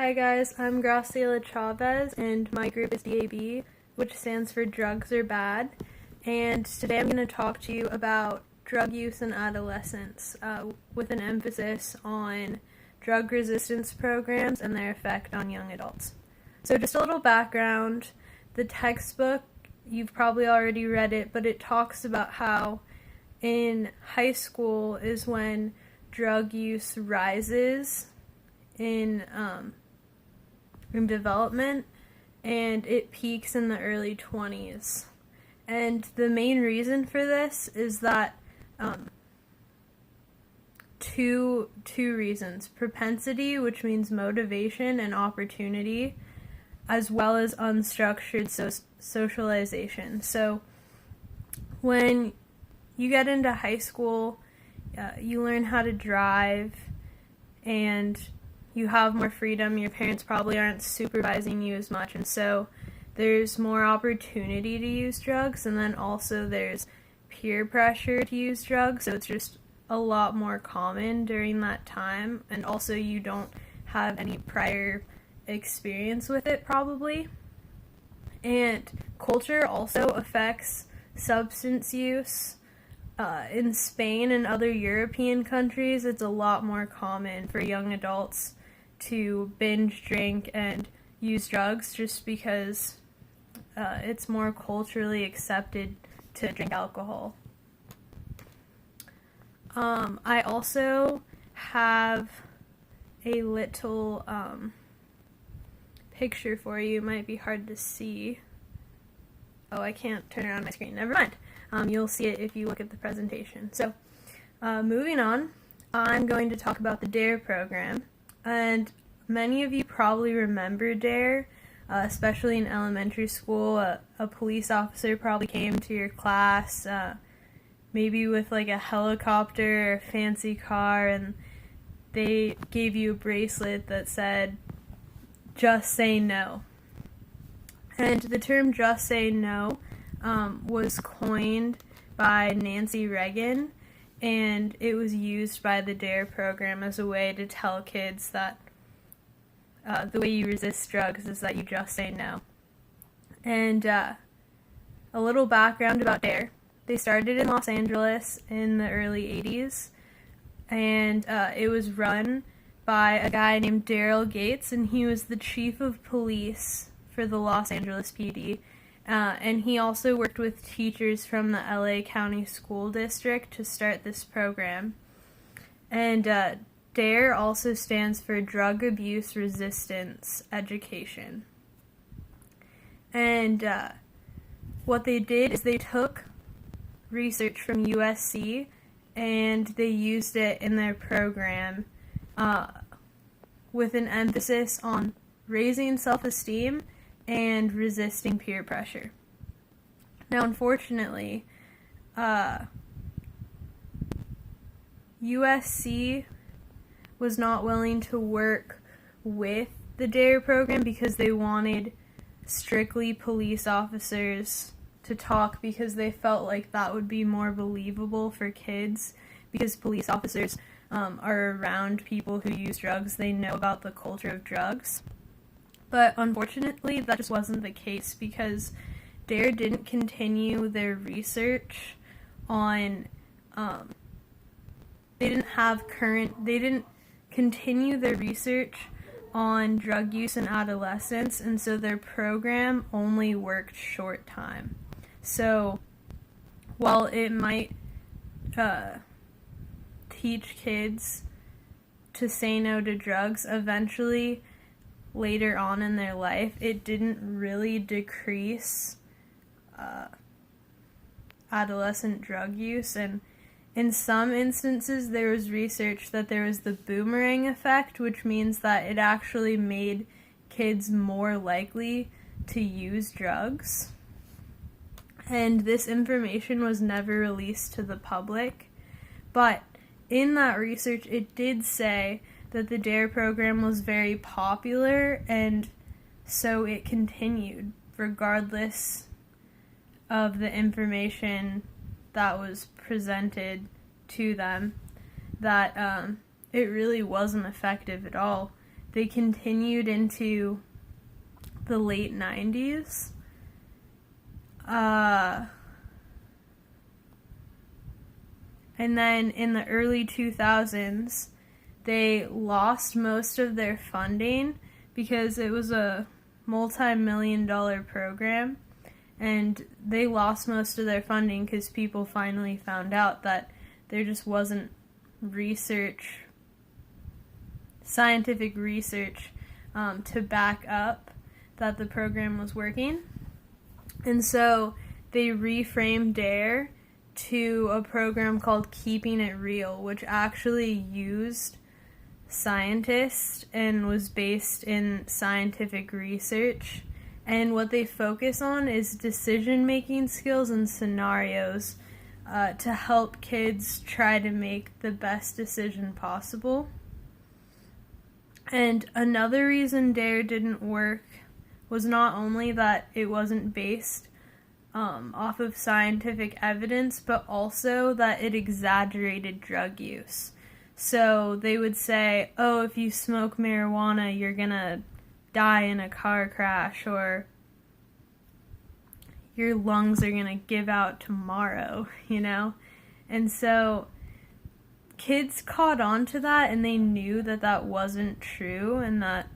Hi guys, I'm Graciela Chavez and my group is DAB, which stands for Drugs Are Bad. And today I'm going to talk to you about drug use in adolescence with an emphasis on drug resistance programs and their effect on young adults. So just a little background, the textbook, you've probably already read it, but it talks about how in high school is when drug use rises in development, and it peaks in the early 20s. And the main reason for this is that two reasons: propensity, which means motivation and opportunity, as well as unstructured socialization. So when you get into high school, you learn how to drive and you have more freedom. Your parents probably aren't supervising you as much, and so there's more opportunity to use drugs, and then also there's peer pressure to use drugs, so it's just a lot more common during that time, and also you don't have any prior experience with it probably. And culture also affects substance use. In Spain and other European countries, it's a lot more common for young adults to binge drink and use drugs just because it's more culturally accepted to drink alcohol. I also have a little picture for you. It might be hard to see. Oh, I can't turn it on my screen. Never mind. You'll see it if you look at the presentation. So, moving on, I'm going to talk about the DARE program. And many of you probably remember DARE, especially in elementary school. A police officer probably came to your class, maybe with like a helicopter or a fancy car, and they gave you a bracelet that said, "Just say no." And the term "just say no" was coined by Nancy Reagan, and it was used by the DARE program as a way to tell kids that the way you resist drugs is that you just say no. And a little background about DARE. They started in Los Angeles in the early 80s, and it was run by a guy named Daryl Gates, and he was the chief of police for the Los Angeles PD. And he also worked with teachers from the LA County School District to start this program. And DARE also stands for Drug Abuse Resistance Education. And what they did is they took research from USC and they used it in their program with an emphasis on raising self-esteem and resisting peer pressure. Now, unfortunately, USC was not willing to work with the DARE program because they wanted strictly police officers to talk, because they felt like that would be more believable for kids, because police officers are around people who use drugs. They know about the culture of drugs. But unfortunately, that just wasn't the case, because DARE didn't continue their research on, they didn't continue their research on drug use in adolescence, and so their program only worked short time. So, while it might teach kids to say no to drugs, eventually, later on in their life, it didn't really decrease adolescent drug use. And in some instances, there was research that there was the boomerang effect, which means that it actually made kids more likely to use drugs. And this information was never released to the public. But in that research, it did say that the DARE program was very popular, and so it continued regardless of the information that was presented to them, that it really wasn't effective at all. they continued into the late 90s. And then in the early 2000s, they lost most of their funding because it was a multi-million-dollar program, and they lost most of their funding because people finally found out that there just wasn't scientific research to back up that the program was working. And so they reframed DARE to a program called Keeping It Real, which actually used scientists and was based in scientific research. And what they focus on is decision-making skills and scenarios to help kids try to make the best decision possible. And another reason DARE didn't work was not only that it wasn't based off of scientific evidence, but also that it exaggerated drug use. So they would say, oh, if you smoke marijuana, you're gonna die in a car crash, or your lungs are gonna give out tomorrow, you know? And so kids caught on to that, and they knew that that wasn't true and that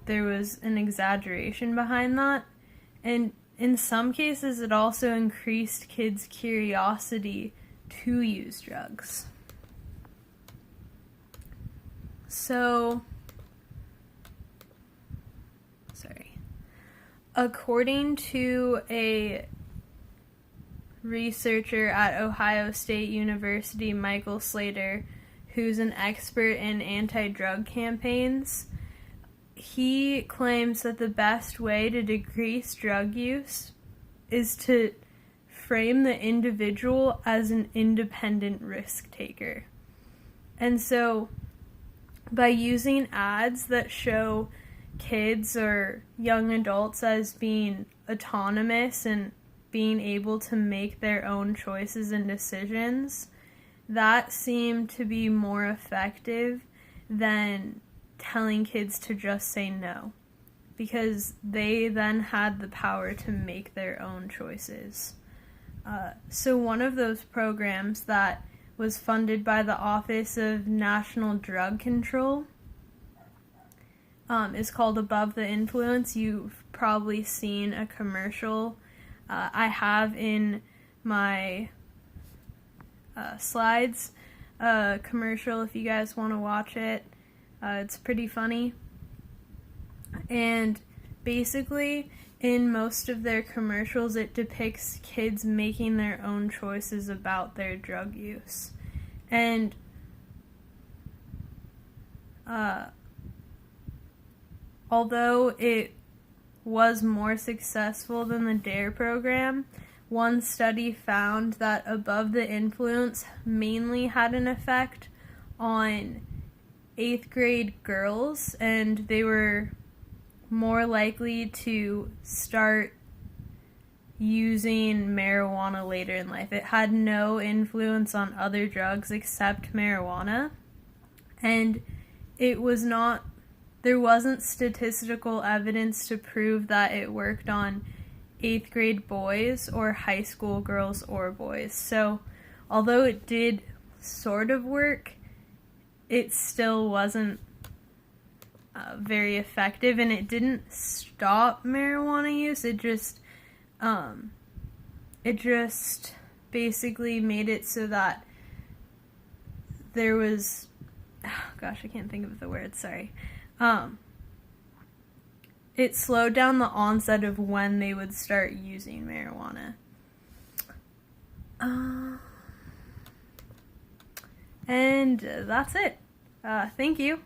there was an exaggeration behind that. And in some cases, it also increased kids' curiosity to use drugs. So, according to a researcher at Ohio State University, Michael Slater, who's an expert in anti-drug campaigns, he claims that the best way to decrease drug use is to frame the individual as an independent risk taker. And so, by using ads that show kids or young adults as being autonomous and being able to make their own choices and decisions, that seemed to be more effective than telling kids to just say no, because they then had the power to make their own choices. So one of those programs that was funded by the Office of National Drug Control is called Above the Influence. You've probably seen a commercial. I have in my slides a commercial if you guys want to watch it. It's pretty funny. And basically, in most of their commercials, it depicts kids making their own choices about their drug use. And although it was more successful than the DARE program, one study found that Above the Influence mainly had an effect on 8th grade girls, and they were more likely to start using marijuana later in life. It had no influence on other drugs except marijuana, and there wasn't statistical evidence to prove that it worked on 8th grade boys or high school girls or boys. So although it did sort of work, it still wasn't very effective, and it didn't stop marijuana use. It just basically made it so that there was, I can't think of the word, sorry. It slowed down the onset of when they would start using marijuana. And that's it. Thank you.